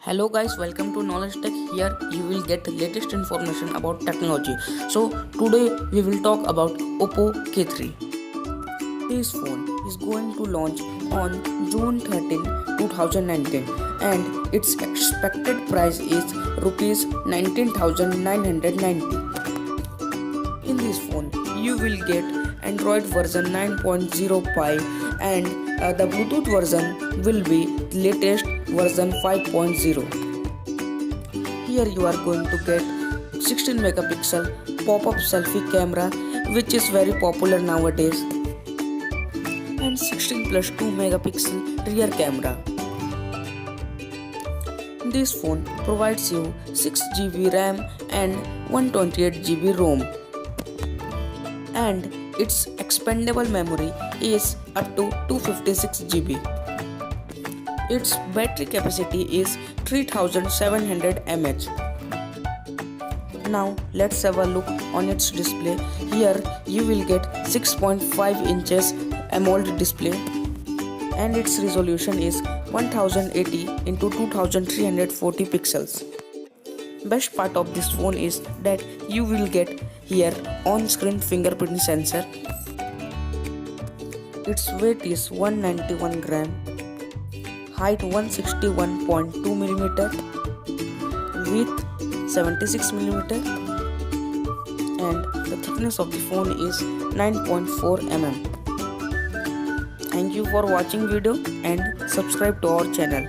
Hello guys, welcome to Knowledge Tech. Here you will get latest information about technology. So today we will talk about Oppo K3. This phone is going to launch on June 13, 2019 and its expected price is Rs 19,990. In this phone you will get Android version 9.05 and the Bluetooth version will be latest version 5.0. Here you are going to get 16 megapixel pop-up selfie camera, which is very popular nowadays, and 16 plus 2 megapixel rear camera. This phone provides you 6GB RAM and 128GB ROM, and its expandable memory is up to 256GB. Its battery capacity is 3700 mAh. Now let's have a look on its display. Here you will get 6.5 inches AMOLED display and its resolution is 1080 into 2340 pixels. Best part of this phone is that you will get here on-screen fingerprint sensor. Its weight is 191 gram, height 161.2 mm, width 76 mm, and the thickness of the phone is 9.4 mm. Thank you for watching video and subscribe to our channel.